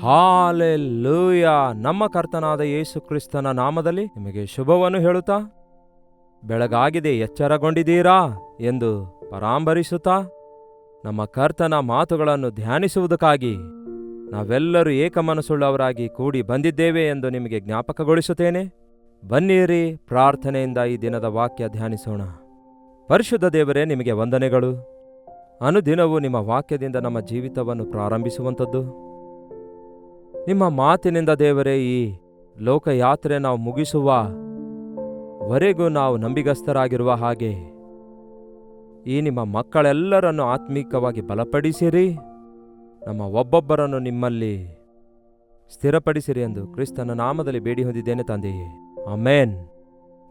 Hallelujah. ನಮ್ಮ ಕರ್ತನಾದ ಯೇಸು ಕ್ರಿಸ್ತನ ನಾಮದಲ್ಲಿ ನಿಮಗೆ ಶುಭವನ್ನು ಹೇಳುತ್ತಾ, ಬೆಳಗಾಗಿದೆ ಎಚ್ಚರಗೊಂಡಿದ್ದೀರಾ ಎಂದು ಪರಾಂಬರಿಸುತ್ತಾ, ನಮ್ಮ ಕರ್ತನ ಮಾತುಗಳನ್ನು ಧ್ಯಾನಿಸುವುದಕ್ಕಾಗಿ ನಾವೆಲ್ಲರೂ ಏಕಮನಸ್ಸುಳ್ಳವರಾಗಿ ಕೂಡಿ ಬಂದಿದ್ದೇವೆ ಎಂದು ನಿಮಗೆ ಜ್ಞಾಪಕಗೊಳಿಸುತ್ತೇನೆ. ಬನ್ನಿರಿ, ಪ್ರಾರ್ಥನೆಯಿಂದ ಈ ದಿನದ ವಾಕ್ಯ ಧ್ಯಾನಿಸೋಣ. ಪರಿಶುದ್ಧ ದೇವರೇ, ನಿಮಗೆ ವಂದನೆಗಳು. ಅನುದಿನವೂ ನಿಮ್ಮ ವಾಕ್ಯದಿಂದ ನಮ್ಮ ಜೀವಿತವನ್ನು ಪ್ರಾರಂಭಿಸುವಂಥದ್ದು. ನಿಮ್ಮ ಮಾತಿನಿಂದ ದೇವರೇ, ಈ ಲೋಕಯಾತ್ರೆ ನಾವು ಮುಗಿಸುವವರೆಗೂ ನಾವು ನಂಬಿಗಸ್ತರಾಗಿರುವ ಹಾಗೆ ಈ ನಿಮ್ಮ ಮಕ್ಕಳೆಲ್ಲರನ್ನು ಆತ್ಮೀಕವಾಗಿ ಬಲಪಡಿಸಿರಿ, ನಮ್ಮ ಒಬ್ಬೊಬ್ಬರನ್ನು ನಿಮ್ಮಲ್ಲಿ ಸ್ಥಿರಪಡಿಸಿರಿ ಎಂದು ಕ್ರಿಸ್ತನ ನಾಮದಲ್ಲಿ ಬೇಡಿ ಹೊಂದಿದ್ದೇನೆ ತಂದೆಯೇ, ಆಮೇನ್.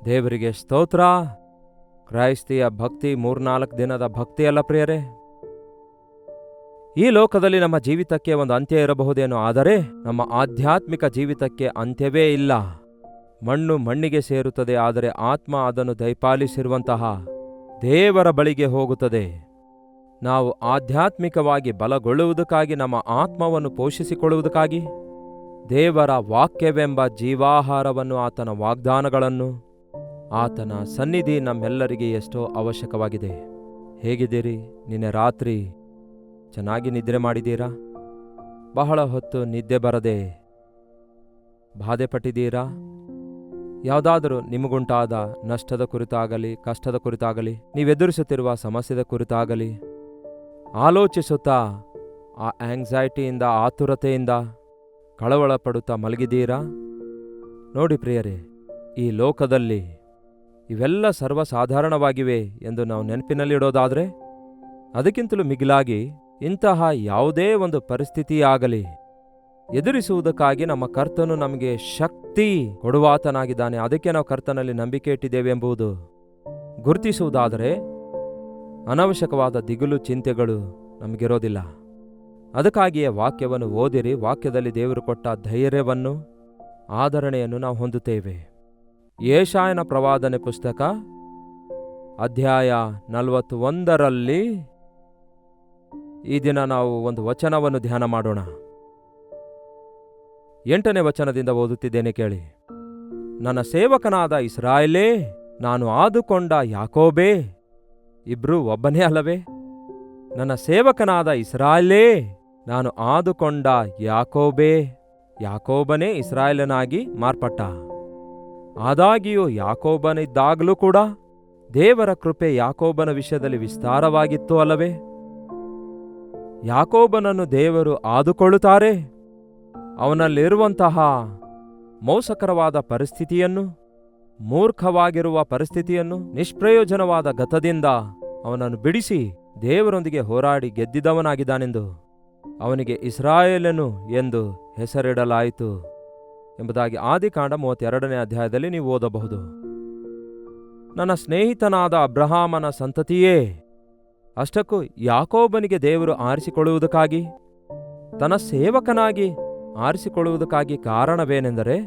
ದೇವರಿಗೆ ಸ್ತೋತ್ರ. ಕ್ರೈಸ್ತಿಯ ಭಕ್ತಿ 3-4 ದಿನದ ಭಕ್ತಿಯಲ್ಲ ಪ್ರಿಯರೇ. ಈ ಲೋಕದಲ್ಲಿ ನಮ್ಮ ಜೀವಿತಕ್ಕೆ ಒಂದು ಅಂತ್ಯ ಇರಬಹುದೇನೋ, ಆದರೆ ನಮ್ಮ ಆಧ್ಯಾತ್ಮಿಕ ಜೀವಿತಕ್ಕೆ ಅಂತ್ಯವೇ ಇಲ್ಲ. ಮಣ್ಣು ಮಣ್ಣಿಗೆ ಸೇರುತ್ತದೆ, ಆದರೆ ಆತ್ಮ ಅದನ್ನು ದಯಪಾಲಿಸಿರುವಂತಹ ದೇವರ ಬಳಿಗೆ ಹೋಗುತ್ತದೆ. ನಾವು ಆಧ್ಯಾತ್ಮಿಕವಾಗಿ ಬಲಗೊಳ್ಳುವುದಕ್ಕಾಗಿ, ನಮ್ಮ ಆತ್ಮವನ್ನು ಪೋಷಿಸಿಕೊಳ್ಳುವುದಕ್ಕಾಗಿ ದೇವರ ವಾಕ್ಯವೆಂಬ ಜೀವಾಹಾರವನ್ನು, ಆತನ ವಾಗ್ದಾನಗಳನ್ನು, ಆತನ ಸನ್ನಿಧಿ ನಮ್ಮೆಲ್ಲರಿಗೆ ಎಷ್ಟೋ ಅವಶ್ಯಕವಾಗಿದೆ. ಹೇಗಿದ್ದೀರಿ? ನಿನ್ನೆ ರಾತ್ರಿ ಚೆನ್ನಾಗಿ ನಿದ್ರೆ ಮಾಡಿದ್ದೀರಾ? ಬಹಳ ಹೊತ್ತು ನಿದ್ದೆ ಬರದೆ ಬಾಧೆಪಟ್ಟಿದ್ದೀರಾ? ಯಾವುದಾದರೂ ನಿಮಗುಂಟಾದ ನಷ್ಟದ ಕುರಿತಾಗಲಿ, ಕಷ್ಟದ ಕುರಿತಾಗಲಿ, ನೀವೆದುರಿಸುತ್ತಿರುವ ಸಮಸ್ಯೆದ ಕುರಿತಾಗಲಿ ಆಲೋಚಿಸುತ್ತಾ ಆ ಆಂಗ್ಸೈಟಿಯಿಂದ, ಆತುರತೆಯಿಂದ ಕಳವಳ ಪಡುತ್ತಾ ಮಲಗಿದ್ದೀರಾ? ನೋಡಿ ಪ್ರಿಯರೇ, ಈ ಲೋಕದಲ್ಲಿ ಇವೆಲ್ಲ ಸರ್ವಸಾಧಾರಣವಾಗಿವೆ ಎಂದು ನಾವು ನೆನಪಿನಲ್ಲಿಡೋದಾದರೆ, ಅದಕ್ಕಿಂತಲೂ ಮಿಗಿಲಾಗಿ ಇಂತಹ ಯಾವುದೇ ಒಂದು ಪರಿಸ್ಥಿತಿಯಾಗಲಿ ಎದುರಿಸುವುದಕ್ಕಾಗಿ ನಮ್ಮ ಕರ್ತನು ನಮಗೆ ಶಕ್ತಿ ಕೊಡುವಾತನಾಗಿದ್ದಾನೆ. ಅದಕ್ಕೆ ನಾವು ಕರ್ತನಲ್ಲಿ ನಂಬಿಕೆ ಇಟ್ಟಿದ್ದೇವೆ ಎಂಬುದು ಗುರುತಿಸುವುದಾದರೆ ಅನವಶ್ಯಕವಾದ ದಿಗುಲು, ಚಿಂತೆಗಳು ನಮಗಿರೋದಿಲ್ಲ. ಅದಕ್ಕಾಗಿಯೇ ವಾಕ್ಯವನ್ನು ಓದಿರಿ. ವಾಕ್ಯದಲ್ಲಿ ದೇವರು ಕೊಟ್ಟ ಧೈರ್ಯವನ್ನು, ಆದರಣೆಯನ್ನು ನಾವು ಹೊಂದುತ್ತೇವೆ. ಯೆಶಾಯನ ಪ್ರವಾದನೆ ಪುಸ್ತಕ ಅಧ್ಯಾಯ 41ರಲ್ಲಿ ಈ ದಿನ ನಾವು ಒಂದು ವಚನವನ್ನು ಧ್ಯಾನ ಮಾಡೋಣ. 8ನೇ ವಚನದಿಂದ ಓದುತ್ತಿದ್ದೇನೆ, ಕೇಳಿ. ನನ್ನ ಸೇವಕನಾದ ಇಸ್ರಾಯೇಲೇ, ನಾನು ಆದುಕೊಂಡ ಯಾಕೋಬೇ, ಇಬ್ರೂ ಒಬ್ಬನೇ ಅಲ್ಲವೇ? ನನ್ನ ಸೇವಕನಾದ ಇಸ್ರಾಯೇಲೇ, ನಾನು ಆದುಕೊಂಡ ಯಾಕೋಬೇ. ಯಾಕೋಬನೇ ಇಸ್ರಾಯೇಲನಾಗಿ ಮಾರ್ಪಟ್ಟ. ಆದಾಗಿಯೂ ಯಾಕೋಬನಿದ್ದಾಗಲೂ ಕೂಡ ದೇವರ ಕೃಪೆ ಯಾಕೋಬನ ವಿಷಯದಲ್ಲಿ ವಿಸ್ತಾರವಾಗಿತ್ತು ಅಲ್ಲವೇ? ಯಾಕೋಬನನ್ನು ದೇವರು ಆದುಕೊಳ್ಳುತ್ತಾರೆ. ಅವನಲ್ಲಿರುವಂತಹ ಮೋಸಕರವಾದ ಪರಿಸ್ಥಿತಿಯನ್ನು, ಮೂರ್ಖವಾಗಿರುವ ಪರಿಸ್ಥಿತಿಯನ್ನು, ನಿಷ್ಪ್ರಯೋಜನವಾದ ಗತದಿಂದ ಅವನನ್ನು ಬಿಡಿಸಿ ದೇವರೊಂದಿಗೆ ಹೋರಾಡಿ ಗೆದ್ದಿದವನಾಗಿದ್ದಾನೆಂದು ಅವನಿಗೆ ಇಸ್ರಾಯೇಲನು ಎಂದು ಹೆಸರಿಡಲಾಯಿತು ಎಂಬುದಾಗಿ ಆದಿಕಾಂಡ 32ನೇ ಅಧ್ಯಾಯದಲ್ಲಿ ನೀವು ಓದಬಹುದು. ನನ್ನ ಸ್ನೇಹಿತನಾದ ಅಬ್ರಹಾಮನ ಸಂತತಿಯೇ, ಅಷ್ಟಕ್ಕೂ ಯಾಕೋಬನಿಗೆ ದೇವರು ಆರಿಸಿಕೊಳ್ಳುವುದಕ್ಕಾಗಿ, ತನ್ನ ಸೇವಕನಾಗಿ ಆರಿಸಿಕೊಳ್ಳುವುದಕ್ಕಾಗಿ ಕಾರಣವೇನೆಂದರೆ,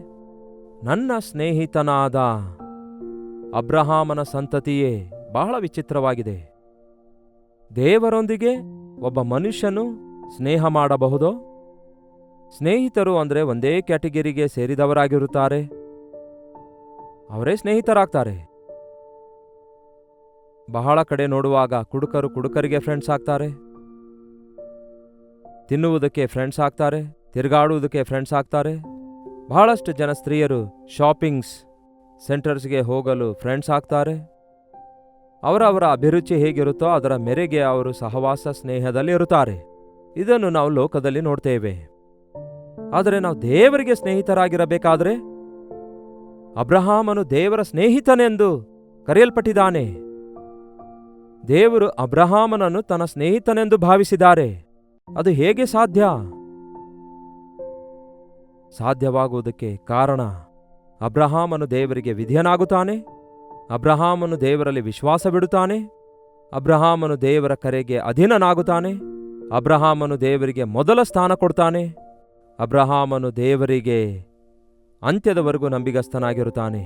ನನ್ನ ಸ್ನೇಹಿತನಾದ ಅಬ್ರಹಾಮನ ಸಂತತಿಯೇ. ಬಹಳ ವಿಚಿತ್ರವಾಗಿದೆ. ದೇವರೊಂದಿಗೆ ಒಬ್ಬ ಮನುಷ್ಯನು ಸ್ನೇಹ ಮಾಡಬಹುದೋ? ಸ್ನೇಹಿತರು ಅಂದರೆ ಒಂದೇ ಕ್ಯಾಟಗಿರಿಗೆ ಸೇರಿದವರಾಗಿರುತ್ತಾರೆ, ಅವರೇ ಸ್ನೇಹಿತರಾಗ್ತಾರೆ. ಬಹಳ ಕಡೆ ನೋಡುವಾಗ ಕುಡುಕರು ಕುಡುಕರಿಗೆ ಫ್ರೆಂಡ್ಸ್ ಆಗ್ತಾರೆ, ತಿನ್ನುವುದಕ್ಕೆ ಫ್ರೆಂಡ್ಸ್ ಆಗ್ತಾರೆ, ತಿರುಗಾಡುವುದಕ್ಕೆ ಫ್ರೆಂಡ್ಸ್ ಆಗ್ತಾರೆ. ಬಹಳಷ್ಟು ಜನ ಸ್ತ್ರೀಯರು ಶಾಪಿಂಗ್ಸ್ ಸೆಂಟರ್ಸ್ಗೆ ಹೋಗಲು ಫ್ರೆಂಡ್ಸ್ ಆಗ್ತಾರೆ. ಅವರವರ ಅಭಿರುಚಿ ಹೇಗಿರುತ್ತೋ ಅದರ ಮೇರೆಗೆ ಅವರು ಸಹವಾಸ ಸ್ನೇಹದಲ್ಲಿ ಇರುತ್ತಾರೆ. ಇದನ್ನು ನಾವು ಲೋಕದಲ್ಲಿ ನೋಡ್ತೇವೆ. ಆದರೆ ನಾವು ದೇವರಿಗೆ ಸ್ನೇಹಿತರಾಗಿರಬೇಕಾದ್ರೆ, ಅಬ್ರಹಾಮನು ದೇವರ ಸ್ನೇಹಿತನೆಂದು ಕರೆಯಲ್ಪಟ್ಟಿದ್ದಾನೆ. ದೇವರು ಅಬ್ರಹಾಮನನ್ನು ತನ್ನ ಸ್ನೇಹಿತನೆಂದು ಭಾವಿಸಿದ್ದಾರೆ. ಅದು ಹೇಗೆ ಸಾಧ್ಯ? ಸಾಧ್ಯವಾಗುವುದಕ್ಕೆ ಕಾರಣ, ಅಬ್ರಹಾಮನು ದೇವರಿಗೆ ವಿಧೇಯನಾಗುತ್ತಾನೆ, ಅಬ್ರಹಾಮನು ದೇವರಲ್ಲಿ ವಿಶ್ವಾಸವಿಡುತ್ತಾನೆ, ಅಬ್ರಹಾಮನು ದೇವರ ಕರೆಗೆ ಅಧೀನನಾಗುತ್ತಾನೆ, ಅಬ್ರಹಾಮನು ದೇವರಿಗೆ ಮೊದಲ ಸ್ಥಾನ ಕೊಡ್ತಾನೆ, ಅಬ್ರಹಾಮನು ದೇವರಿಗೆ ಅಂತ್ಯದವರೆಗೂ ನಂಬಿಗಸ್ತನಾಗಿರುತ್ತಾನೆ.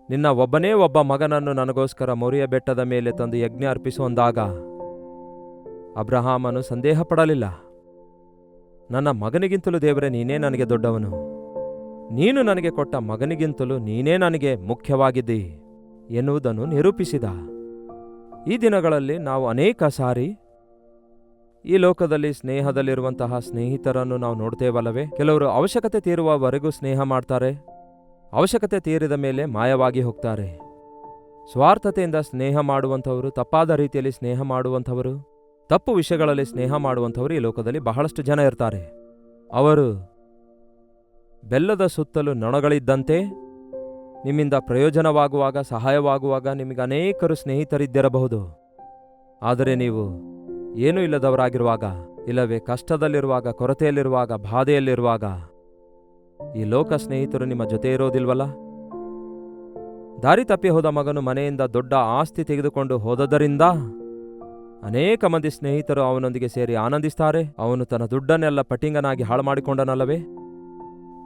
ನಿನ್ನ ಒಬ್ಬನೇ ಒಬ್ಬ ಮಗನನ್ನು ನನಗೋಸ್ಕರ ಮೊರಿಯ ಬೆಟ್ಟದ ಮೇಲೆ ತಂದು ಯಜ್ಞ ಅರ್ಪಿಸುವಂದಾಗ ಅಬ್ರಹಾಮನು ಸಂದೇಹ ಪಡಲಿಲ್ಲ. ನನ್ನ ಮಗನಿಗಿಂತಲೂ ದೇವರೇ ನೀನೇ ನನಗೆ ದೊಡ್ಡವನು. ನೀನು ನನಗೆ ಕೊಟ್ಟ ಮಗನಿಗಿಂತಲೂ ನೀನೇ ನನಗೆ ಮುಖ್ಯವಾಗಿದ್ದಿ ಎನ್ನುವುದನ್ನು ನಿರೂಪಿಸಿದ. ಈ ದಿನಗಳಲ್ಲಿ ನಾವು ಅನೇಕ ಸಾರಿ ಈ ಲೋಕದಲ್ಲಿ ಸ್ನೇಹದಲ್ಲಿರುವಂತಹ ಸ್ನೇಹಿತರನ್ನು ನಾವು ನೋಡ್ತೇವಲ್ಲವೇ? ಕೆಲವರು ಅವಶ್ಯಕತೆ ತೀರುವವರೆಗೂ ಸ್ನೇಹ ಮಾಡ್ತಾರೆ, ಅವಶ್ಯಕತೆ ತೀರಿದ ಮೇಲೆ ಮಾಯವಾಗಿ ಹೋಗ್ತಾರೆ. ಸ್ವಾರ್ಥತೆಯಿಂದ ಸ್ನೇಹ ಮಾಡುವಂಥವರು, ತಪ್ಪಾದ ರೀತಿಯಲ್ಲಿ ಸ್ನೇಹ ಮಾಡುವಂಥವರು, ತಪ್ಪು ವಿಷಯಗಳಲ್ಲಿ ಸ್ನೇಹ ಮಾಡುವಂಥವರು ಈ ಲೋಕದಲ್ಲಿ ಬಹಳಷ್ಟು ಜನ ಇರ್ತಾರೆ. ಅವರು ಬೆಲ್ಲದ ಸುತ್ತಲೂ ನೊಣಗಳಿದ್ದಂತೆ. ನಿಮ್ಮಿಂದ ಪ್ರಯೋಜನವಾಗುವಾಗ, ಸಹಾಯವಾಗುವಾಗ ನಿಮಗೆ ಅನೇಕರು ಸ್ನೇಹಿತರಿದ್ದಿರಬಹುದು. ಆದರೆ ನೀವು ಏನೂ ಇಲ್ಲದವರಾಗಿರುವಾಗ, ಇಲ್ಲವೇ ಕಷ್ಟದಲ್ಲಿರುವಾಗ, ಕೊರತೆಯಲ್ಲಿರುವಾಗ, ಬಾಧೆಯಲ್ಲಿರುವಾಗ ಈ ಲೋಕ ಸ್ನೇಹಿತರು ನಿಮ್ಮ ಜೊತೆ ಇರೋದಿಲ್ವಲ್ಲ? ದಾರಿ ತಪ್ಪಿ ಹೋದ ಮಗನು ಮನೆಯಿಂದ ದೊಡ್ಡ ಆಸ್ತಿ ತೆಗೆದುಕೊಂಡು ಹೋದದರಿಂದ ಅನೇಕ ಮಂದಿ ಸ್ನೇಹಿತರು ಅವನೊಂದಿಗೆ ಸೇರಿ ಆನಂದಿಸ್ತಾರೆ. ಅವನು ತನ್ನ ದುಡ್ಡನ್ನೆಲ್ಲ ಪಟಿಂಗನಾಗಿ ಹಾಳು ಮಾಡಿಕೊಂಡನಲ್ಲವೇ?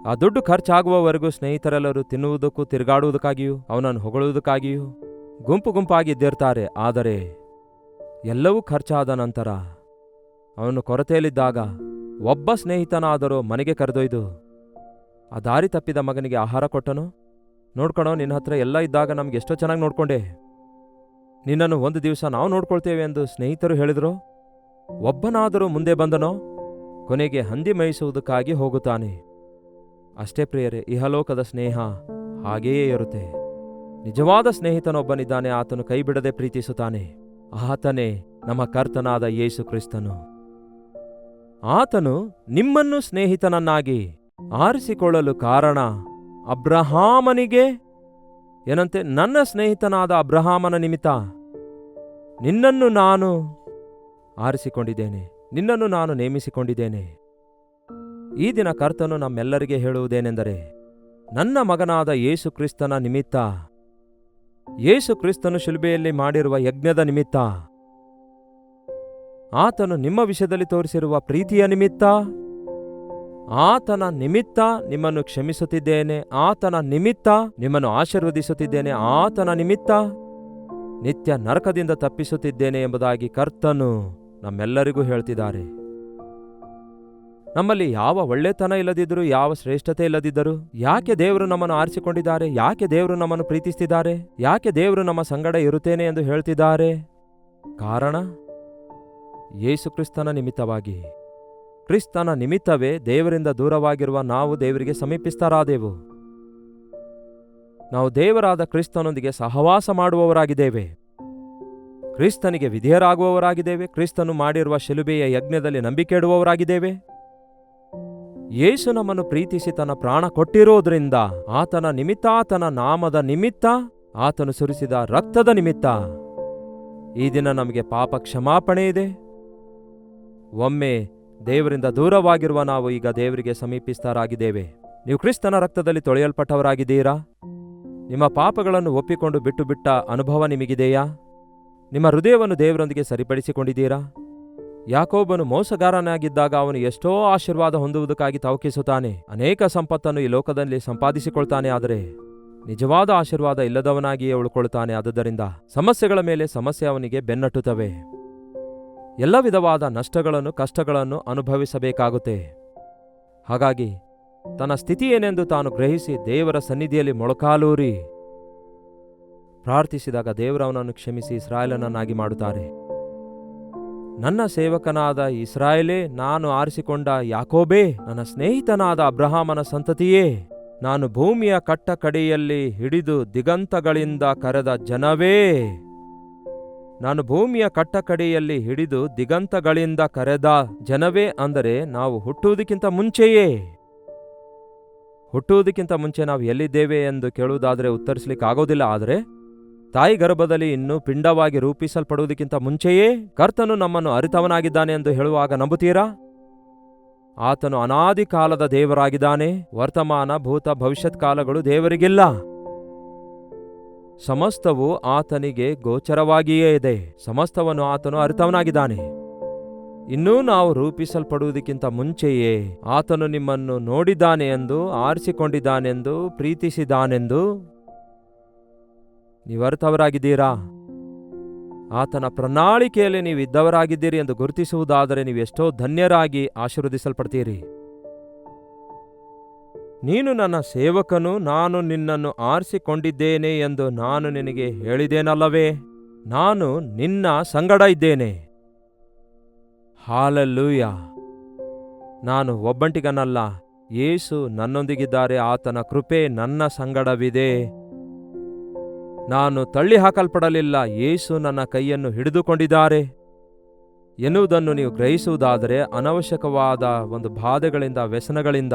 ಆ ದುಡ್ಡು ಖರ್ಚಾಗುವವರೆಗೂ ಸ್ನೇಹಿತರೆಲ್ಲರೂ ತಿನ್ನುವುದಕ್ಕೂ ತಿರುಗಾಡುವುದಕ್ಕಾಗಿಯೂ ಅವನನ್ನು ಹೊಗಳುವುದಕ್ಕಾಗಿಯೂ ಗುಂಪು ಗುಂಪಾಗಿ ಇದ್ದಿರ್ತಾರೆ. ಆದರೆ ಎಲ್ಲವೂ ಖರ್ಚಾದ ನಂತರ ಅವನು ಕೊರತೆಯಲ್ಲಿದ್ದಾಗ ಒಬ್ಬ ಸ್ನೇಹಿತನಾದರೂ ಮನೆಗೆ ಕರೆದೊಯ್ದು ಆ ದಾರಿ ತಪ್ಪಿದ ಮಗನಿಗೆ ಆಹಾರ ಕೊಟ್ಟನು. ನೋಡ್ಕೊಳೋ, ನಿನ್ನ ಹತ್ರ ಎಲ್ಲ ಇದ್ದಾಗ ನಮ್ಗೆ ಎಷ್ಟೋ ಚೆನ್ನಾಗಿ ನೋಡ್ಕೊಂಡೆ, ನಿನ್ನನ್ನು ಒಂದು ದಿವಸ ನಾವು ನೋಡ್ಕೊಳ್ತೇವೆ ಎಂದು ಸ್ನೇಹಿತರು ಹೇಳಿದ್ರು. ಒಬ್ಬನಾದರೂ ಮುಂದೆ ಬಂದನೋ? ಕೊನೆಗೆ ಹಂದಿ ಮೇಯಿಸುವುದಕ್ಕಾಗಿ ಹೋಗುತ್ತಾನೆ. ಅಷ್ಟೇ ಪ್ರಿಯರೇ, ಇಹಲೋಕದ ಸ್ನೇಹ ಹಾಗೆಯೇ ಇರುತ್ತೆ. ನಿಜವಾದ ಸ್ನೇಹಿತನೊಬ್ಬನಿದ್ದಾನೆ, ಆತನು ಕೈ ಬಿಡದೆ ಪ್ರೀತಿಸುತ್ತಾನೆ. ಆತನೇ ನಮ್ಮ ಕರ್ತನಾದ ಯೇಸು ಕ್ರಿಸ್ತನು. ಆತನು ನಿಮ್ಮನ್ನು ಸ್ನೇಹಿತನನ್ನಾಗಿ ಆರಿಸಿಕೊಳ್ಳಲು ಕಾರಣ ಅಬ್ರಹಾಮನಿಗೆ ಏನಂತೆ, ನನ್ನ ಸ್ನೇಹಿತನಾದ ಅಬ್ರಹಾಮನ ನಿಮಿತ್ತ ನಿನ್ನನ್ನು ನಾನು ಆರಿಸಿಕೊಂಡಿದ್ದೇನೆ, ನಿನ್ನನ್ನು ನಾನು ನೇಮಿಸಿಕೊಂಡಿದ್ದೇನೆ. ಈ ದಿನ ಕರ್ತನು ನಮ್ಮೆಲ್ಲರಿಗೆ ಹೇಳುವುದೇನೆಂದರೆ, ನನ್ನ ಮಗನಾದ ಯೇಸು ಕ್ರಿಸ್ತನ ನಿಮಿತ್ತ, ಯೇಸು ಕ್ರಿಸ್ತನು ಶಿಲುಬೆಯಲ್ಲಿ ಮಾಡಿರುವ ಯಜ್ಞದ ನಿಮಿತ್ತ, ಆತನು ನಿಮ್ಮ ವಿಷಯದಲ್ಲಿ ತೋರಿಸಿರುವ ಪ್ರೀತಿಯ ನಿಮಿತ್ತ, ಆತನ ನಿಮಿತ್ತ ನಿಮ್ಮನ್ನು ಕ್ಷಮಿಸುತ್ತಿದ್ದೇನೆ, ಆತನ ನಿಮಿತ್ತ ನಿಮ್ಮನ್ನು ಆಶೀರ್ವದಿಸುತ್ತಿದ್ದೇನೆ, ಆತನ ನಿಮಿತ್ತ ನಿತ್ಯ ನರಕದಿಂದ ತಪ್ಪಿಸುತ್ತಿದ್ದೇನೆ ಎಂಬುದಾಗಿ ಕರ್ತನು ನಮ್ಮೆಲ್ಲರಿಗೂ ಹೇಳ್ತಿದ್ದಾರೆ. ನಮ್ಮಲ್ಲಿ ಯಾವ ಒಳ್ಳೆತನ ಇಲ್ಲದಿದ್ದರೂ, ಯಾವ ಶ್ರೇಷ್ಠತೆ ಇಲ್ಲದಿದ್ದರೂ, ಯಾಕೆ ದೇವರು ನಮ್ಮನ್ನು ಆರಿಸಿಕೊಂಡಿದ್ದಾರೆ? ಯಾಕೆ ದೇವರು ನಮ್ಮನ್ನು ಪ್ರೀತಿಸ್ತಿದ್ದಾರೆ? ಯಾಕೆ ದೇವರು ನಮ್ಮ ಸಂಗಡ ಇರುತ್ತೇನೆ ಎಂದು ಹೇಳ್ತಿದ್ದಾರೆ? ಕಾರಣ ಯೇಸು ಕ್ರಿಸ್ತನ ನಿಮಿತ್ತವಾಗಿ. ಕ್ರಿಸ್ತನ ನಿಮಿತ್ತವೇ ದೇವರಿಂದ ದೂರವಾಗಿರುವ ನಾವು ದೇವರಿಗೆ ಸಮೀಪಿಸ್ತರಾದೆವು. ನಾವು ದೇವರಾದ ಕ್ರಿಸ್ತನೊಂದಿಗೆ ಸಹವಾಸ ಮಾಡುವವರಾಗಿದ್ದೇವೆ, ಕ್ರಿಸ್ತನಿಗೆ ವಿಧೇಯರಾಗುವವರಾಗಿದ್ದೇವೆ, ಕ್ರಿಸ್ತನು ಮಾಡಿರುವ ಶಿಲುಬೆಯ ಯಜ್ಞದಲ್ಲಿ ನಂಬಿಕೆ ಇಡುವವರಾಗಿದ್ದೇವೆ. ಯೇಸು ನಮ್ಮನ್ನು ಪ್ರೀತಿಸಿ ತನ್ನ ಪ್ರಾಣ ಕೊಟ್ಟಿರೋದ್ರಿಂದ, ಆತನ ನಿಮಿತ್ತ, ಆತನ ನಾಮದ ನಿಮಿತ್ತ, ಆತನು ಸುರಿಸಿದ ರಕ್ತದ ನಿಮಿತ್ತ ಈ ದಿನ ನಮಗೆ ಪಾಪ ಕ್ಷಮಾಪಣೆ ಇದೆ. ಒಮ್ಮೆ ದೇವರಿಂದ ದೂರವಾಗಿರುವ ನಾವು ಈಗ ದೇವರಿಗೆ ಸಮೀಪಿಸ್ತರಾಗಿದ್ದೇವೆ. ನೀವು ಕ್ರಿಸ್ತನ ರಕ್ತದಲ್ಲಿ ತೊಳೆಯಲ್ಪಟ್ಟವರಾಗಿದ್ದೀರಾ? ನಿಮ್ಮ ಪಾಪಗಳನ್ನು ಒಪ್ಪಿಕೊಂಡು ಬಿಟ್ಟು ಬಿಟ್ಟ ಅನುಭವ ನಿಮಗಿದೆಯಾ? ನಿಮ್ಮ ಹೃದಯವನ್ನು ದೇವರೊಂದಿಗೆ ಸರಿಪಡಿಸಿಕೊಂಡಿದ್ದೀರಾ? ಯಾಕೋಬನು ಮೋಸಗಾರನಾಗಿದ್ದಾಗ ಅವನು ಎಷ್ಟೋ ಆಶೀರ್ವಾದ ಹೊಂದುವುದಕ್ಕಾಗಿ ತವಕಿಸುತ್ತಾನೆ, ಅನೇಕ ಸಂಪತ್ತನ್ನು ಈ ಲೋಕದಲ್ಲಿ ಸಂಪಾದಿಸಿಕೊಳ್ತಾನೆ. ಆದರೆ ನಿಜವಾದ ಆಶೀರ್ವಾದ ಇಲ್ಲದವನಾಗಿಯೇ ಉಳ್ಕೊಳ್ತಾನೆ. ಆದುದರಿಂದ ಸಮಸ್ಯೆಗಳ ಮೇಲೆ ಸಮಸ್ಯೆ ಅವನಿಗೆ ಬೆನ್ನಟ್ಟುತ್ತವೆ. ಎಲ್ಲ ವಿಧವಾದ ನಷ್ಟಗಳನ್ನು, ಕಷ್ಟಗಳನ್ನು ಅನುಭವಿಸಬೇಕಾಗುತ್ತೆ. ಹಾಗಾಗಿ ತನ್ನ ಸ್ಥಿತಿ ಏನೆಂದು ತಾನು ಗ್ರಹಿಸಿ ದೇವರ ಸನ್ನಿಧಿಯಲ್ಲಿ ಮೊಳಕಾಲೂರಿ ಪ್ರಾರ್ಥಿಸಿದಾಗ ದೇವರವನನ್ನು ಕ್ಷಮಿಸಿ ಇಸ್ರಾಯೇಲನನ್ನಾಗಿ ಮಾಡುತ್ತಾರೆ. ನನ್ನ ಸೇವಕನಾದ ಇಸ್ರಾಯೇಲೇ, ನಾನು ಆರಿಸಿಕೊಂಡ ಯಾಕೋಬೇ, ನನ್ನ ಸ್ನೇಹಿತನಾದ ಅಬ್ರಹಾಮನ ಸಂತತಿಯೇ, ನಾನು ಭೂಮಿಯ ಕಟ್ಟ ಕಡೆಯಲ್ಲಿ ಹಿಡಿದು ದಿಗಂತಗಳಿಂದ ಕರೆದ ಜನವೇ, ನಾನು ಭೂಮಿಯ ಕಟ್ಟ ಕಡೆಯಲ್ಲಿ ಹಿಡಿದು ದಿಗಂತಗಳಿಂದ ಕರೆದ ಜನವೇ. ಅಂದರೆ ನಾವು ಹುಟ್ಟುವುದಕ್ಕಿಂತ ಮುಂಚೆ ನಾವು ಎಲ್ಲಿದ್ದೇವೆ ಎಂದು ಕೇಳುವುದಾದರೆ ಉತ್ತರಿಸಲಿಕ್ಕಾಗೋದಿಲ್ಲ. ಆದರೆ ತಾಯಿ ಗರ್ಭದಲ್ಲಿ ಇನ್ನೂ ಪಿಂಡವಾಗಿ ರೂಪಿಸಲ್ಪಡುವುದಕ್ಕಿಂತ ಮುಂಚೆಯೇ ಕರ್ತನು ನಮ್ಮನ್ನು ಅರಿತವನಾಗಿದ್ದಾನೆ ಎಂದು ಹೇಳುವಾಗ ನಂಬುತ್ತೀರಾ? ಆತನು ಅನಾದಿ ಕಾಲದ ದೇವರಾಗಿದ್ದಾನೆ. ವರ್ತಮಾನ, ಭೂತ, ಭವಿಷ್ಯತ್ ಕಾಲಗಳು ದೇವರಿಗಿಲ್ಲ. ಸಮಸ್ತವು ಆತನಿಗೆ ಗೋಚರವಾಗಿಯೇ ಇದೆ. ಸಮಸ್ತವನ್ನು ಆತನು ಅರಿತವನಾಗಿದ್ದಾನೆ. ಇನ್ನೂ ನಾವು ರೂಪಿಸಲ್ಪಡುವುದಕ್ಕಿಂತ ಮುಂಚೆಯೇ ಆತನು ನಿಮ್ಮನ್ನು ನೋಡಿದ್ದಾನೆ ಎಂದು, ಆರಿಸಿಕೊಂಡಿದ್ದಾನೆಂದು, ಪ್ರೀತಿಸಿದಾನೆಂದು ನೀವು ಅರ್ಥವರಾಗಿದ್ದೀರಾ? ಆತನ ಪ್ರಣಾಳಿಕೆಯಲ್ಲಿ ನೀವು ಇದ್ದವರಾಗಿದ್ದೀರಿ ಎಂದು ಗುರುತಿಸುವುದಾದರೆ ನೀವು ಎಷ್ಟೋ ಧನ್ಯರಾಗಿ ಆಶೀರ್ವದಿಸಲ್ಪಡ್ತೀರಿ. ನೀನು ನನ್ನ ಸೇವಕನು, ನಾನು ನಿನ್ನನ್ನು ಆರಿಸಿಕೊಂಡಿದ್ದೇನೆ ಎಂದು ನಾನು ನಿನಗೆ ಹೇಳಿದ್ದೇನಲ್ಲವೇ? ನಾನು ನಿನ್ನ ಸಂಗಡ ಇದ್ದೇನೆ. ಹಾಲೆಲೂಯಾ! ನಾನು ಒಬ್ಬಂಟಿಗನಲ್ಲ, ಯೇಸು ನನ್ನೊಂದಿಗಿದ್ದಾರೆ. ಆತನ ಕೃಪೆ ನನ್ನ ಸಂಗಡವಿದೆ. ನಾನು ತಳ್ಳಿ ಹಾಕಲ್ಪಡಲಿಲ್ಲ, ಯೇಸು ನನ್ನ ಕೈಯನ್ನು ಹಿಡಿದುಕೊಂಡಿದ್ದಾರೆ ಎನ್ನುವುದನ್ನು ನೀವು ಗ್ರಹಿಸುವುದಾದರೆ ಅನವಶ್ಯಕವಾದ ಒಂದು ಬಾಧೆಗಳಿಂದ, ವ್ಯಸನಗಳಿಂದ,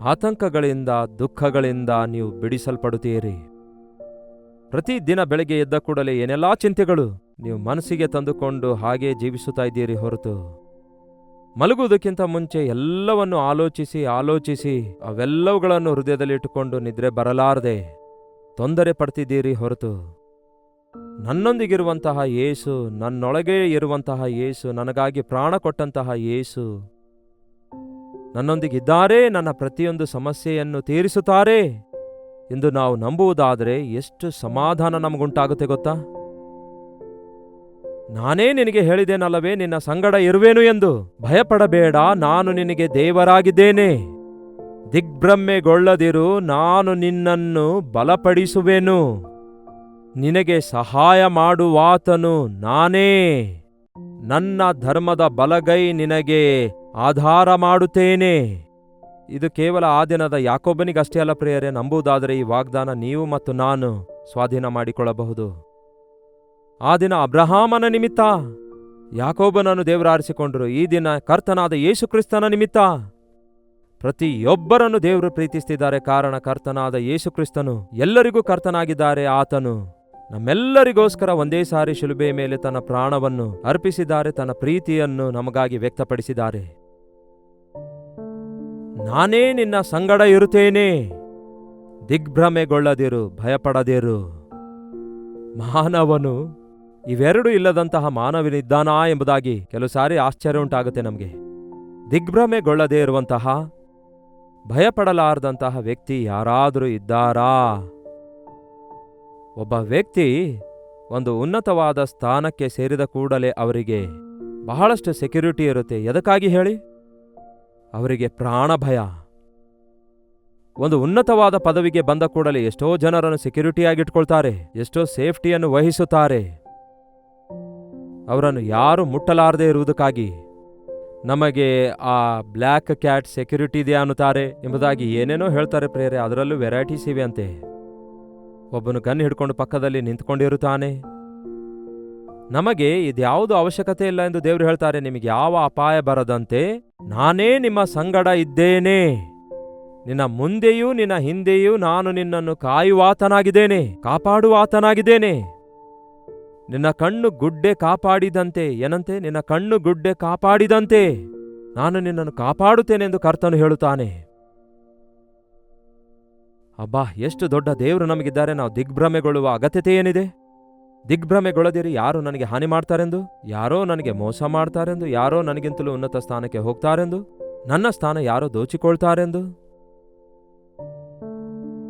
ಆತಂಕಗಳಿಂದ, ದುಃಖಗಳಿಂದ ನೀವು ಬಿಡಿಸಲ್ಪಡುತ್ತೀರಿ. ಪ್ರತಿದಿನ ಬೆಳಗ್ಗೆ ಎದ್ದ ಕೂಡಲೇ ಏನೆಲ್ಲಾ ಚಿಂತೆಗಳು ನೀವು ಮನಸ್ಸಿಗೆ ತಂದುಕೊಂಡು ಹಾಗೇ ಜೀವಿಸುತ್ತಾ ಇದ್ದೀರಿ ಹೊರತು ಮಲಗುವುದಕ್ಕಿಂತ ಮುಂಚೆ ಎಲ್ಲವನ್ನು ಆಲೋಚಿಸಿ ಅವೆಲ್ಲವುಗಳನ್ನು ಹೃದಯದಲ್ಲಿಟ್ಟುಕೊಂಡು ನಿದ್ರೆ ಬರಲಾರದೆ ತೊಂದರೆ ಪಡ್ತಿದ್ದೀರಿ ಹೊರತು ನನ್ನೊಂದಿಗಿರುವಂತಹ ಯೇಸು, ನನ್ನೊಳಗೆ ಇರುವಂತಹ ಯೇಸು, ನನಗಾಗಿ ಪ್ರಾಣ ಕೊಟ್ಟಂತಹ ಯೇಸು ನನ್ನೊಂದಿಗಿದ್ದಾರೆ, ನನ್ನ ಪ್ರತಿಯೊಂದು ಸಮಸ್ಯೆಯನ್ನು ತೀರಿಸುತ್ತಾರೆ ಎಂದು ನಾವು ನಂಬುವುದಾದರೆ ಎಷ್ಟು ಸಮಾಧಾನ ನಮಗುಂಟಾಗುತ್ತೆ ಗೊತ್ತಾ? ನಾನೇ ನಿನಗೆ ಹೇಳಿದ್ದೇನಲ್ಲವೇ, ನಿನ್ನ ಸಂಗಡ ಇರುವೆನು ಎಂದು. ಭಯಪಡಬೇಡ, ನಾನು ನಿನಗೆ ದೇವರಾಗಿದ್ದೇನೆ. ದಿಗ್ಭ್ರಮೆಗೊಳ್ಳದಿರು, ನಾನು ನಿನ್ನನ್ನು ಬಲಪಡಿಸುವೆನು. ನಿನಗೆ ಸಹಾಯ ಮಾಡುವಾತನು ನಾನೇ. ನನ್ನ ಧರ್ಮದ ಬಲಗೈ ನಿನಗೆ ಆಧಾರ ಮಾಡುತ್ತೇನೆ. ಇದು ಕೇವಲ ಆ ದಿನದ ಯಾಕೋಬನಿಗಷ್ಟೇ ಅಲ್ಲ ಪ್ರಿಯರೇ. ನಂಬುವುದಾದರೆ ಈ ವಾಗ್ದಾನ ನೀವು ಮತ್ತು ನಾನು ಸ್ವಾಧೀನ ಮಾಡಿಕೊಳ್ಳಬಹುದು. ಆ ದಿನ ಅಬ್ರಹಾಮನ ನಿಮಿತ್ತ ಯಾಕೋಬನನ್ನು ದೇವರು ಆರಿಸಿಕೊಂಡರು. ಈ ದಿನ ಕರ್ತನಾದ ಯೇಸು ಕ್ರಿಸ್ತನ ನಿಮಿತ್ತ ಪ್ರತಿಯೊಬ್ಬರನ್ನು ದೇವರು ಪ್ರೀತಿಸ್ತಿದ್ದಾರೆ. ಕಾರಣ ಕರ್ತನಾದ ಯೇಸು ಕ್ರಿಸ್ತನು ಎಲ್ಲರಿಗೂ ಕರ್ತನಾಗಿದ್ದಾರೆ. ಆತನು ನಮ್ಮೆಲ್ಲರಿಗೋಸ್ಕರ ಒಂದೇ ಸಾರಿ ಶಿಲುಬೆಯ ಮೇಲೆ ತನ್ನ ಪ್ರಾಣವನ್ನು ಅರ್ಪಿಸಿದ್ದಾರೆ, ತನ್ನ ಪ್ರೀತಿಯನ್ನು ನಮಗಾಗಿ ವ್ಯಕ್ತಪಡಿಸಿದ್ದಾರೆ. ನಾನೇ ನಿನ್ನ ಸಂಗಡ ಇರುತ್ತೇನೆ, ದಿಗ್ಭ್ರಮೆಗೊಳ್ಳದಿರು, ಭಯಪಡದಿರು. ಮಾನವನು ಇವೆರಡೂ ಇಲ್ಲದಂತಹ ಮಾನವನಿದ್ದಾನಾ ಎಂಬುದಾಗಿ ಕೆಲವು ಸಾರಿ ಆಶ್ಚರ್ಯ ಉಂಟಾಗುತ್ತೆ ನಮಗೆ. ದಿಗ್ಭ್ರಮೆಗೊಳ್ಳದೇ ಇರುವಂತಹ, ಭಯಪಡಲಾರದಂತಹ ವ್ಯಕ್ತಿ ಯಾರಾದರೂ ಇದ್ದಾರಾ? ಒಬ್ಬ ವ್ಯಕ್ತಿ ಒಂದು ಉನ್ನತವಾದ ಸ್ಥಾನಕ್ಕೆ ಸೇರಿದ ಕೂಡಲೇ ಅವರಿಗೆ ಬಹಳಷ್ಟು ಸೆಕ್ಯೂರಿಟಿ ಇರುತ್ತೆ. ಎದಕ್ಕಾಗಿ ಹೇಳಿ? ಅವರಿಗೆ ಪ್ರಾಣ ಭಯ. ಒಂದು ಉನ್ನತವಾದ ಪದವಿಗೆ ಬಂದ ಕೂಡಲೇ ಎಷ್ಟೋ ಜನರನ್ನು ಸೆಕ್ಯೂರಿಟಿಯಾಗಿಟ್ಕೊಳ್ತಾರೆ, ಎಷ್ಟೋ ಸೇಫ್ಟಿಯನ್ನು ವಹಿಸುತ್ತಾರೆ. ಅವರನ್ನು ಯಾರು ಮುಟ್ಟಲಾರದೆ ಇರುವುದಕ್ಕಾಗಿ ನಮಗೆ ಆ ಬ್ಲ್ಯಾಕ್ ಕ್ಯಾಟ್ ಸೆಕ್ಯೂರಿಟಿ ಇದೆ ಅನ್ನುತ್ತಾರೆ ಎಂಬುದಾಗಿ ಏನೇನೋ ಹೇಳ್ತಾರೆ ಪ್ರಿಯರೇ. ಅದರಲ್ಲೂ ವೆರೈಟೀಸ್ ಇವೆ ಅಂತೆ. ಒಬ್ಬನು ಗನ್ ಹಿಡ್ಕೊಂಡು ಪಕ್ಕದಲ್ಲಿ ನಿಂತ್ಕೊಂಡಿರುತ್ತಾನೆ. ನಮಗೆ ಇದ್ಯಾವುದು ಅವಶ್ಯಕತೆ ಇಲ್ಲ ಎಂದು ದೇವರು ಹೇಳ್ತಾರೆ. ನಿಮಗೆ ಯಾವ ಅಪಾಯ ಬರದಂತೆ ನಾನೇ ನಿಮ್ಮ ಸಂಗಡ ಇದ್ದೇನೆ. ನಿನ್ನ ಮುಂದೆಯೂ ನಿನ್ನ ಹಿಂದೆಯೂ ನಾನು ನಿನ್ನನ್ನು ಕಾಯುವಾತನಾಗಿದ್ದೇನೆ, ಕಾಪಾಡುವಾತನಾಗಿದ್ದೇನೆ. ನಿನ್ನ ಕಣ್ಣು ಗುಡ್ಡೆ ಕಾಪಾಡಿದಂತೆ, ಏನಂತೆ? ನಿನ್ನ ಕಣ್ಣು ಗುಡ್ಡೆ ಕಾಪಾಡಿದಂತೆ ನಾನು ನಿನ್ನನ್ನು ಕಾಪಾಡುತ್ತೇನೆಂದು ಕರ್ತನು ಹೇಳುತ್ತಾನೆ. ಅಬ್ಬಾ, ಎಷ್ಟು ದೊಡ್ಡ ದೇವರು ನಮಗಿದ್ದಾರೆ. ನಾವು ದಿಗ್ಭ್ರಮೆಗೊಳ್ಳುವ ಅಗತ್ಯತೆ ಏನಿದೆ? ದಿಗ್ಭ್ರಮೆಗೊಳ್ಳದಿರಿ. ಯಾರೋ ನನಗೆ ಹಾನಿ ಮಾಡ್ತಾರೆಂದು, ಯಾರೋ ನನಗೆ ಮೋಸ ಮಾಡ್ತಾರೆಂದು, ಯಾರೋ ನನಗಿಂತಲೂ ಉನ್ನತ ಸ್ಥಾನಕ್ಕೆ ಹೋಗ್ತಾರೆಂದು, ನನ್ನ ಸ್ಥಾನ ಯಾರೋ ದೋಚಿಕೊಳ್ತಾರೆಂದು,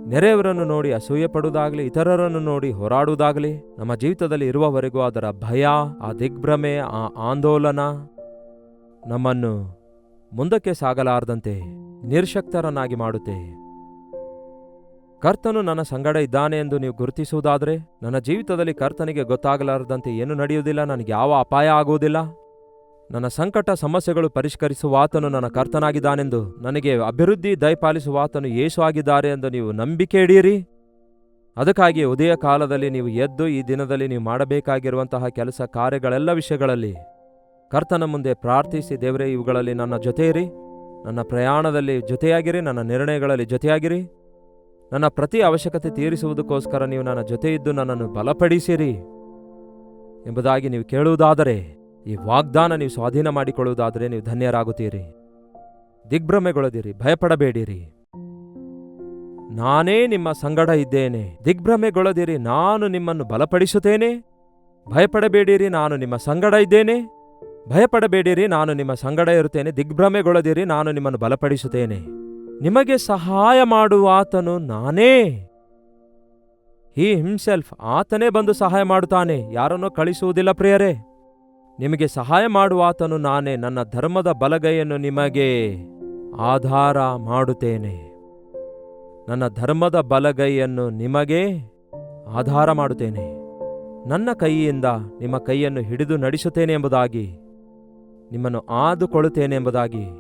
ನೆರೆಯವರನ್ನು ನೋಡಿ ಅಸೂಯೆ ಪಡುವುದಾಗಲಿ, ಇತರರನ್ನು ನೋಡಿ ಹೋರಾಡುವುದಾಗಲಿ ನಮ್ಮ ಜೀವಿತದಲ್ಲಿ ಇರುವವರೆಗೂ ಅದರ ಭಯ, ಆ ದಿಗ್ಭ್ರಮೆ, ಆ ಆಂದೋಲನ ನಮ್ಮನ್ನು ಮುಂದಕ್ಕೆ ಸಾಗಲಾರದಂತೆ ನಿರ್ಶಕ್ತರನ್ನಾಗಿ ಮಾಡುತ್ತೆ. ಕರ್ತನು ನನ್ನ ಸಂಗಡ ಇದ್ದಾನೆ ಎಂದು ನೀವು ಗುರುತಿಸುವುದಾದರೆ, ನನ್ನ ಜೀವಿತದಲ್ಲಿ ಕರ್ತನಿಗೆ ಗೊತ್ತಾಗಲಾರದಂತೆ ಏನು ನಡೆಯುವುದಿಲ್ಲ, ನನಗೆ ಯಾವ ಅಪಾಯ ಆಗುವುದಿಲ್ಲ. ನನ್ನ ಸಂಕಟ ಸಮಸ್ಯೆಗಳು ಪರಿಷ್ಕರಿಸುವಾತನು ನನ್ನ ಕರ್ತನಾಗಿದ್ದಾನೆಂದು, ನನಗೆ ಅಭಿವೃದ್ಧಿ ದಯಪಾಲಿಸುವಾತನು ಯೇಸು ಆಗಿದ್ದಾರೆ ಎಂದು ನೀವು ನಂಬಿಕೆ ಇಡೀರಿ. ಅದಕ್ಕಾಗಿ ಉದಯ ಕಾಲದಲ್ಲಿ ನೀವು ಎದ್ದು ಈ ದಿನದಲ್ಲಿ ನೀವು ಮಾಡಬೇಕಾಗಿರುವಂತಹ ಕೆಲಸ ಕಾರ್ಯಗಳೆಲ್ಲ ವಿಷಯಗಳಲ್ಲಿ ಕರ್ತನ ಮುಂದೆ ಪ್ರಾರ್ಥಿಸಿ, ದೇವರೇ ಇವುಗಳಲ್ಲಿ ನನ್ನ ಜೊತೆ ಇರಿ, ನನ್ನ ಪ್ರಯಾಣದಲ್ಲಿ ಜೊತೆಯಾಗಿರಿ, ನನ್ನ ನಿರ್ಣಯಗಳಲ್ಲಿ ಜೊತೆಯಾಗಿರಿ, ನನ್ನ ಪ್ರತಿ ಅವಶ್ಯಕತೆ ತೀರಿಸುವುದಕ್ಕೋಸ್ಕರ ನೀವು ನನ್ನ ಜೊತೆ ಇದ್ದು ನನ್ನನ್ನು ಬಲಪಡಿಸಿರಿ ಎಂಬುದಾಗಿ ನೀವು ಕೇಳುವುದಾದರೆ, ಈ ವಾಗ್ದಾನ ನೀವು ಸ್ವಾಧೀನ ಮಾಡಿಕೊಳ್ಳುವುದಾದರೆ ನೀವು ಧನ್ಯರಾಗುತ್ತೀರಿ. ದಿಗ್ಭ್ರಮೆಗೊಳ್ಳದಿರಿ, ಭಯಪಡಬೇಡಿರಿ. ನಾನೇ ನಿಮ್ಮ ಸಂಗಡ ಇದ್ದೇನೆ. ದಿಗ್ಭ್ರಮೆಗೊಳ್ಳದಿರಿ, ನಾನು ನಿಮ್ಮನ್ನು ಬಲಪಡಿಸುತ್ತೇನೆ. ಭಯಪಡಬೇಡಿರಿ, ನಾನು ನಿಮ್ಮ ಸಂಗಡ ಇದ್ದೇನೆ. ಭಯಪಡಬೇಡಿರಿ, ನಾನು ನಿಮ್ಮ ಸಂಗಡ ಇರುತ್ತೇನೆ. ದಿಗ್ಭ್ರಮೆಗೊಳ್ಳದಿರಿ, ನಾನು ನಿಮ್ಮನ್ನು ಬಲಪಡಿಸುತ್ತೇನೆ. ನಿಮಗೆ ಸಹಾಯ ಮಾಡುವಾತನು ನಾನೇ. ಹಿ ಹಿಮ್ಸೆಲ್ಫ್ ಆತನೇ ಬಂದು ಸಹಾಯ ಮಾಡುತ್ತಾನೆ, ಯಾರನ್ನೋ ಕಳಿಸುವುದಿಲ್ಲ ಪ್ರಿಯರೇ. ನಿಮಗೆ ಸಹಾಯ ಮಾಡುವ ಆತನು ನಾನೇ. ನನ್ನ ಧರ್ಮದ ಬಲಗೈಯನ್ನು ನಿಮಗೆ ಆಧಾರ ಮಾಡುತ್ತೇನೆ. ನನ್ನ ಧರ್ಮದ ಬಲಗೈಯನ್ನು ನಿಮಗೆ ಆಧಾರ ಮಾಡುತ್ತೇನೆ. ನನ್ನ ಕೈಯಿಂದ ನಿಮ್ಮ ಕೈಯನ್ನು ಹಿಡಿದು ನಡೆಸುತ್ತೇನೆ ಎಂಬುದಾಗಿ, ನಿಮ್ಮನ್ನು ಆದುಕೊಳ್ಳುತ್ತೇನೆ ಎಂಬುದಾಗಿ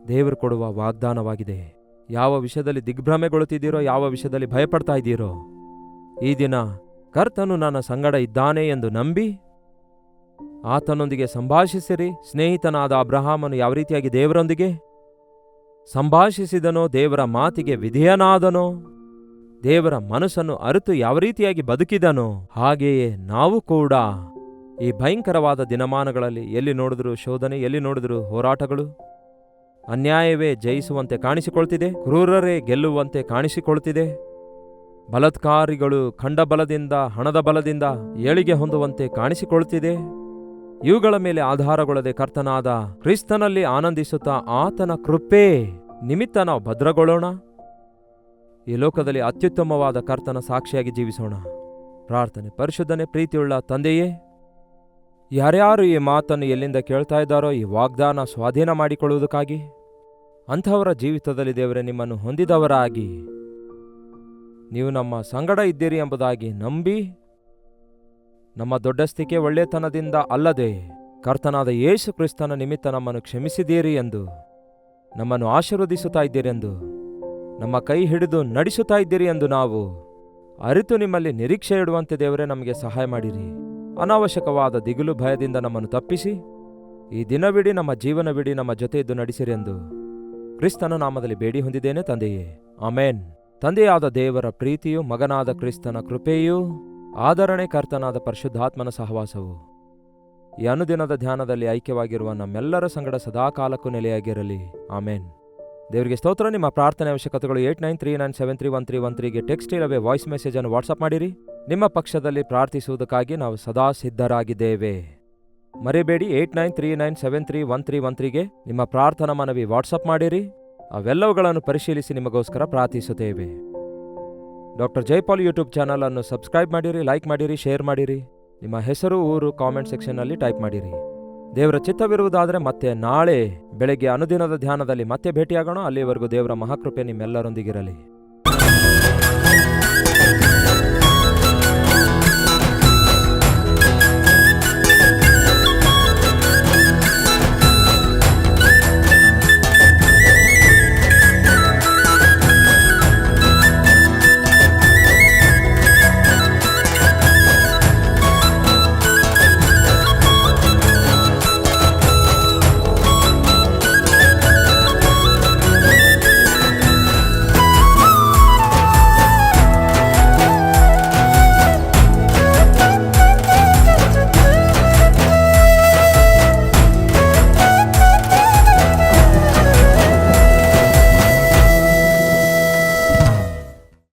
ದೇವರು ಕೊಡುವ ವಾಗ್ದಾನವಾಗಿದೆ. ಯಾವ ವಿಷಯದಲ್ಲಿ ದಿಗ್ಭ್ರಮೆಗೊಳ್ಳುತ್ತಿದ್ದೀರೋ, ಯಾವ ವಿಷಯದಲ್ಲಿ ಭಯಪಡ್ತಾ ಇದ್ದೀರೋ, ಈ ದಿನ ಕರ್ತನು ನನ್ನ ಸಂಗಡ ಇದ್ದಾನೆ ಎಂದು ನಂಬಿ ಆತನೊಂದಿಗೆ ಸಂಭಾಷಿಸಿರಿ. ಸ್ನೇಹಿತನಾದ ಅಬ್ರಹಾಮನು ಯಾವ ರೀತಿಯಾಗಿ ದೇವರೊಂದಿಗೆ ಸಂಭಾಷಿಸಿದನೋ, ದೇವರ ಮಾತಿಗೆ ವಿಧೇಯನಾದನೋ, ದೇವರ ಮನಸ್ಸನ್ನು ಅರಿತು ಯಾವ ರೀತಿಯಾಗಿ ಬದುಕಿದನೋ, ಹಾಗೆಯೇ ನಾವು ಕೂಡ ಈ ಭಯಂಕರವಾದ ದಿನಮಾನಗಳಲ್ಲಿ ಎಲ್ಲಿ ನೋಡಿದ್ರೂ ಶೋಧನೆ, ಎಲ್ಲಿ ನೋಡಿದ್ರೂ ಹೋರಾಟಗಳು, ಅನ್ಯಾಯವೇ ಜಯಿಸುವಂತೆ ಕಾಣಿಸಿಕೊಳ್ತಿದೆ, ಕ್ರೂರರೇ ಗೆಲ್ಲುವಂತೆ ಕಾಣಿಸಿಕೊಳ್ತಿದೆ, ಬಲಾತ್ಕಾರಿಗಳು ಖಂಡಬಲದಿಂದ ಹಣದ ಬಲದಿಂದ ಏಳಿಗೆ ಹೊಂದುವಂತೆ ಕಾಣಿಸಿಕೊಳ್ತಿದೆ. ಇವುಗಳ ಮೇಲೆ ಆಧಾರಗೊಳ್ಳದೆ ಕರ್ತನಾದ ಕ್ರಿಸ್ತನಲ್ಲಿ ಆನಂದಿಸುತ್ತಾ ಆತನ ಕೃಪೆ ನಿಮಿತ್ತ ನಾವು ಭದ್ರಗೊಳ್ಳೋಣ. ಈ ಲೋಕದಲ್ಲಿ ಅತ್ಯುತ್ತಮವಾದ ಕರ್ತನ ಸಾಕ್ಷಿಯಾಗಿ ಜೀವಿಸೋಣ. ಪ್ರಾರ್ಥನೆ. ಪರಿಶುದ್ಧನೇ, ಪ್ರೀತಿಯುಳ್ಳ ತಂದೆಯೇ, ಯಾರ್ಯಾರು ಈ ಮಾತನ್ನು ಎಲ್ಲಿಂದ ಕೇಳ್ತಾ ಇದ್ದಾರೋ ಈ ವಾಗ್ದಾನ ಸ್ವಾಧೀನ ಮಾಡಿಕೊಳ್ಳುವುದಕ್ಕಾಗಿ, ಅಂಥವರ ಜೀವಿತದಲ್ಲಿ ದೇವರೇ ನಿಮ್ಮನ್ನು ಹೊಂದಿದವರಾಗಿ ನೀವು ನಮ್ಮ ಸಂಗಡ ಇದ್ದೀರಿ ಎಂಬುದಾಗಿ ನಂಬಿ, ನಮ್ಮ ದೊಡ್ಡಸ್ತಿಕೆ ಒಳ್ಳೆತನದಿಂದ ಅಲ್ಲದೆ ಕರ್ತನಾದ ಯೇಸು ಕ್ರಿಸ್ತನ ನಿಮಿತ್ತ ನಮ್ಮನ್ನು ಕ್ಷಮಿಸಿದ್ದೀರಿ ಎಂದು, ನಮ್ಮನ್ನು ಆಶೀರ್ವದಿಸುತ್ತಾ ಇದ್ದೀರೆಂದು, ನಮ್ಮ ಕೈ ಹಿಡಿದು ನಡೆಸುತ್ತಾ ಇದ್ದೀರಿ ಎಂದು ನಾವು ಅರಿತು ನಿಮ್ಮಲ್ಲಿ ನಿರೀಕ್ಷೆ ಇಡುವಂತೆ ದೇವರೇ ನಮಗೆ ಸಹಾಯ ಮಾಡಿರಿ. ಅನಾವಶ್ಯಕವಾದ ದಿಗಿಲು ಭಯದಿಂದ ನಮ್ಮನ್ನು ತಪ್ಪಿಸಿ ಈ ದಿನವಿಡೀ ನಮ್ಮ ಜೀವನವಿಡೀ ನಮ್ಮ ಜೊತೆ ಇದ್ದು ನಡೆಸಿರಿ ಎಂದು ಕ್ರಿಸ್ತನ ನಾಮದಲ್ಲಿ ಬೇಡಿ ಹೊಂದಿದ್ದೇನೆ ತಂದೆಯೇ, ಆಮೇನ್. ತಂದೆಯಾದ ದೇವರ ಪ್ರೀತಿಯು, ಮಗನಾದ ಕ್ರಿಸ್ತನ ಕೃಪೆಯೂ, ಆದರಣೆ, ಕರ್ತನಾದ ಪರಿಶುದ್ಧಾತ್ಮನ ಸಹವಾಸವು ಈ ಅನುದಿನದ ಧ್ಯಾನದಲ್ಲಿ ಐಕ್ಯವಾಗಿರುವ ನಮ್ಮೆಲ್ಲರ ಸಂಗಡ ಸದಾಕಾಲಕ್ಕೂ ನೆಲೆಯಾಗಿರಲಿ. ಆಮೇನ್. ದೇವರಿಗೆ ಸ್ತೋತ್ರ. ನಿಮ್ಮ ಪ್ರಾರ್ಥನೆ ಅವಶ್ಯಕತೆಗಳು 8939731313ಗೆ ಟೆಕ್ಸ್ಟ್ ಇಲ್ಲವೇ ವಾಯ್ಸ್ ಮೆಸೇಜನ್ನು ವಾಟ್ಸಪ್ ಮಾಡಿರಿ. ನಿಮ್ಮ ಪಕ್ಷದಲ್ಲಿ ಪ್ರಾರ್ಥಿಸುವುದಕ್ಕಾಗಿ ನಾವು ಸದಾ ಸಿದ್ಧರಾಗಿದ್ದೇವೆ. ಮರಿಬೇಡಿ, 8939731313ಗೆ ನಿಮ್ಮ ಪ್ರಾರ್ಥನಾ ಮನವಿ ವಾಟ್ಸಪ್ ಮಾಡಿರಿ. ಅವೆಲ್ಲವುಗಳನ್ನು ಪರಿಶೀಲಿಸಿ ನಿಮಗೋಸ್ಕರ ಪ್ರಾರ್ಥಿಸುತ್ತೇವೆ. ಡಾಕ್ಟರ್ ಜೈಪಾಲ್ ಯೂಟ್ಯೂಬ್ ಚಾನಲ್ ಅನ್ನು ಸಬ್ಸ್ಕ್ರೈಬ್ ಮಾಡಿರಿ, ಲೈಕ್ ಮಾಡಿರಿ, ಶೇರ್ ಮಾಡಿರಿ. ನಿಮ್ಮ ಹೆಸರು, ಊರು ಕಾಮೆಂಟ್ ಸೆಕ್ಷನ್ನಲ್ಲಿ ಟೈಪ್ ಮಾಡಿರಿ. ದೇವರ ಚಿತ್ತವಿರುವುದಾದರೆ ಮತ್ತೆ ನಾಳೆ ಬೆಳಗ್ಗೆ ಅನುದಿನದ ಧ್ಯಾನದಲ್ಲಿ ಮತ್ತೆ ಭೇಟಿಯಾಗೋಣ. ಅಲ್ಲಿವರೆಗೂ ದೇವರ ಮಹಾಕೃಪೆ ನಿಮ್ಮೆಲ್ಲರೊಂದಿಗಿರಲಿ.